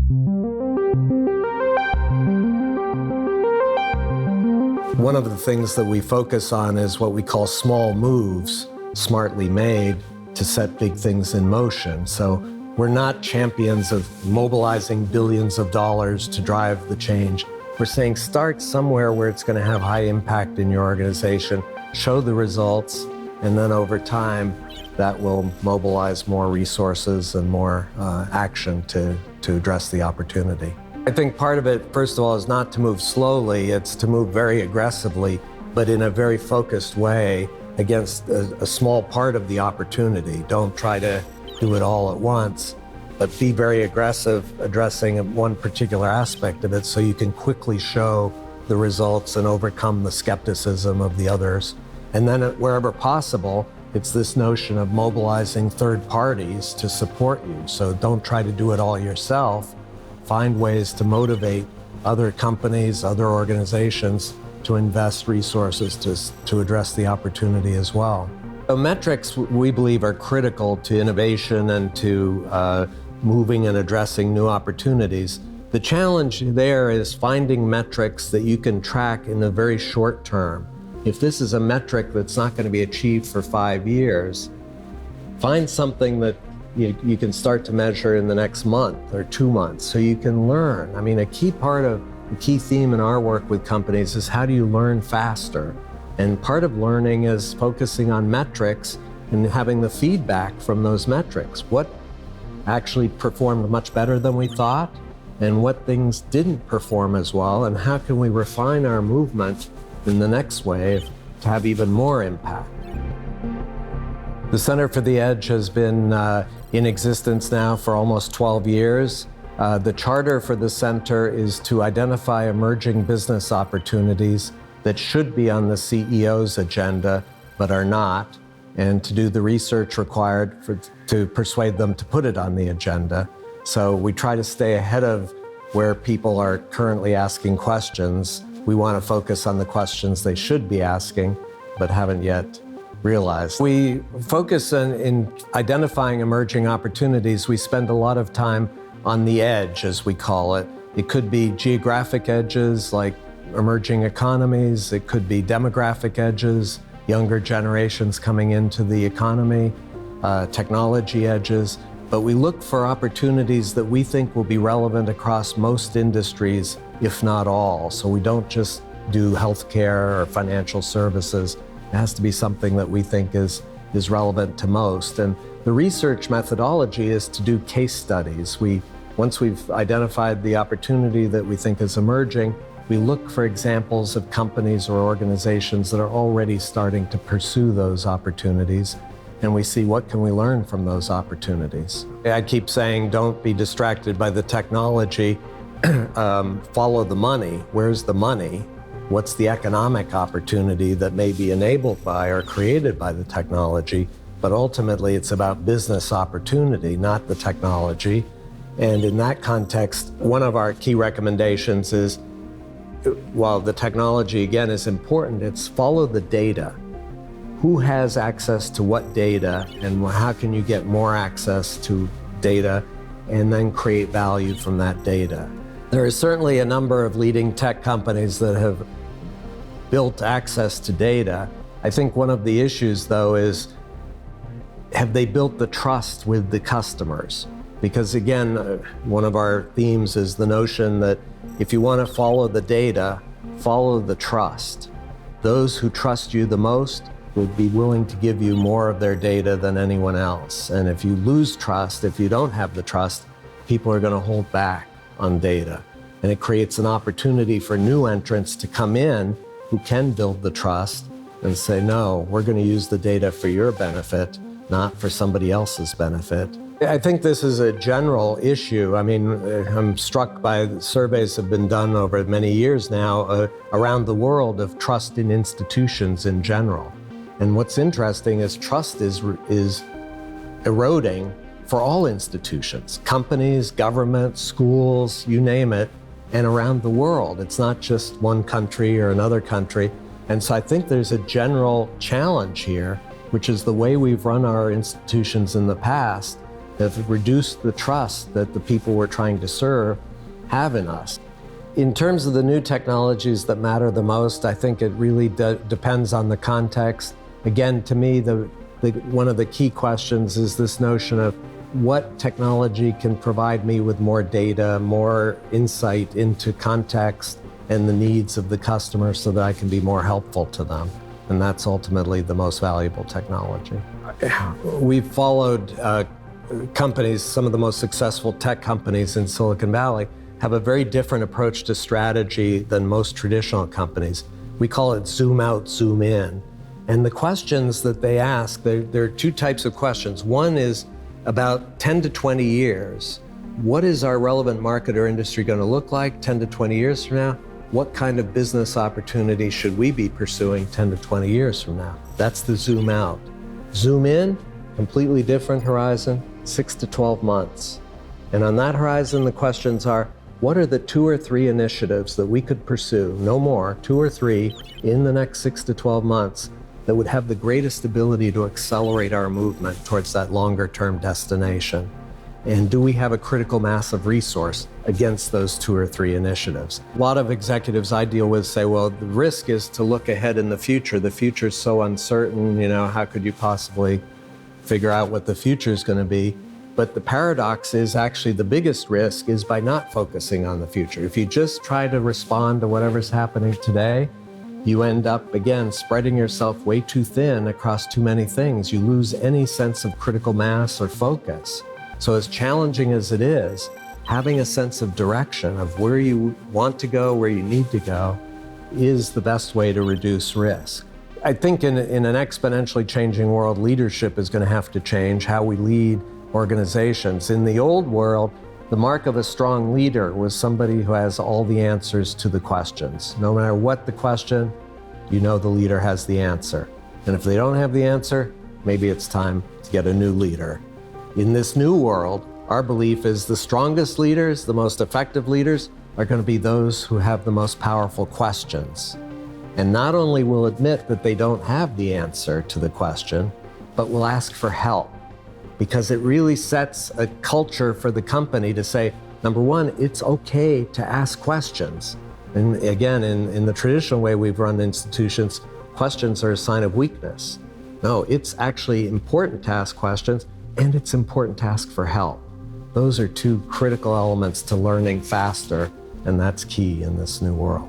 One of the things that we focus on is what we call small moves, smartly made, to set big things in motion. So we're not champions of mobilizing billions of dollars to drive the change. We're saying start somewhere where it's going to have high impact in your organization, show the results, and then over time, that will mobilize more resources and more action to address the opportunity. I think part of it, first of all, is not to move slowly, it's to move very aggressively, but in a very focused way against a small part of the opportunity. Don't try to do it all at once, but be very aggressive addressing one particular aspect of it so you can quickly show the results and overcome the skepticism of the others. And then wherever possible, it's this notion of mobilizing third parties to support you. So don't try to do it all yourself. Find ways to motivate other companies, other organizations to invest resources to address the opportunity as well. So metrics, we believe, are critical to innovation and to moving and addressing new opportunities. The challenge there is finding metrics that you can track in the very short term. If this is a metric that's not going to be achieved for 5 years, find something that you can start to measure in the next month or 2 months so you can learn. I mean, a key theme in our work with companies is how do you learn faster? And part of learning is focusing on metrics and having the feedback from those metrics. What actually performed much better than we thought, and what things didn't perform as well, and how can we refine our movement in the next wave to have even more impact? The Center for the Edge has been in existence now for almost 12 years. The charter for the center is to identify emerging business opportunities that should be on the CEO's agenda but are not, and to do the research required to persuade them to put it on the agenda. So we try to stay ahead of where people are currently asking questions. We want to focus on the questions they should be asking but haven't yet realized. We focus in identifying emerging opportunities. We spend a lot of time on the edge, as we call it. It could be geographic edges like emerging economies. It could be demographic edges, younger generations coming into the economy, technology edges. But we look for opportunities that we think will be relevant across most industries, if not all. So we don't just do healthcare or financial services. It has to be something that we think is relevant to most. And the research methodology is to do case studies. Once we've identified the opportunity that we think is emerging, we look for examples of companies or organizations that are already starting to pursue those opportunities, and we see what can we learn from those opportunities. I keep saying, don't be distracted by the technology, follow the money. Where's the money? What's the economic opportunity that may be enabled by or created by the technology? But ultimately, it's about business opportunity, not the technology. And in that context, one of our key recommendations is, while the technology, again, is important, it's follow the data. Who has access to what data, and how can you get more access to data and then create value from that data? There is certainly a number of leading tech companies that have built access to data. I think one of the issues, though, is have they built the trust with the customers? Because again, one of our themes is the notion that if you want to follow the data, follow the trust. Those who trust you the most would be willing to give you more of their data than anyone else. And if you lose trust, if you don't have the trust, people are going to hold back on data. And it creates an opportunity for new entrants to come in who can build the trust and say, no, we're going to use the data for your benefit, not for somebody else's benefit. I think this is a general issue. I mean, I'm struck by surveys that have been done over many years now around the world of trust in institutions in general. And what's interesting is trust is eroding for all institutions, companies, governments, schools, you name it, and around the world. It's not just one country or another country. And so I think there's a general challenge here, which is the way we've run our institutions in the past have reduced the trust that the people we're trying to serve have in us. In terms of the new technologies that matter the most, I think it really depends on the context. Again, to me, one of the key questions is this notion of what technology can provide me with more data, more insight into context and the needs of the customer so that I can be more helpful to them. And that's ultimately the most valuable technology. We've followed companies, some of the most successful tech companies in Silicon Valley have a very different approach to strategy than most traditional companies. We call it zoom out, zoom in. And the questions that they ask, there are two types of questions. One is about 10 to 20 years. What is our relevant market or industry going to look like 10 to 20 years from now? What kind of business opportunity should we be pursuing 10 to 20 years from now? That's the zoom out. Zoom in, completely different horizon, 6 to 12 months. And on that horizon, the questions are, what are the 2 or 3 initiatives that we could pursue, no more, 2 or 3, in the next 6 to 12 months that would have the greatest ability to accelerate our movement towards that longer term destination? And do we have a critical mass of resource against those 2 or 3 initiatives? A lot of executives I deal with say, well, the risk is to look ahead in the future. The future is so uncertain, how could you possibly figure out what the future is going to be? But the paradox is actually the biggest risk is by not focusing on the future. If you just try to respond to whatever's happening today, you end up, again, spreading yourself way too thin across too many things. You lose any sense of critical mass or focus. So as challenging as it is, having a sense of direction of where you want to go, where you need to go, is the best way to reduce risk. I think in an exponentially changing world, leadership is going to have to change how we lead organizations. In the old world, the mark of a strong leader was somebody who has all the answers to the questions. No matter what the question, the leader has the answer. And if they don't have the answer, maybe it's time to get a new leader. In this new world, our belief is the strongest leaders, the most effective leaders, are going to be those who have the most powerful questions. And not only will admit that they don't have the answer to the question, but will ask for help. Because it really sets a culture for the company to say, number one, it's okay to ask questions. And again, in the traditional way we've run institutions, questions are a sign of weakness. No, it's actually important to ask questions, and it's important to ask for help. Those are 2 critical elements to learning faster, and that's key in this new world.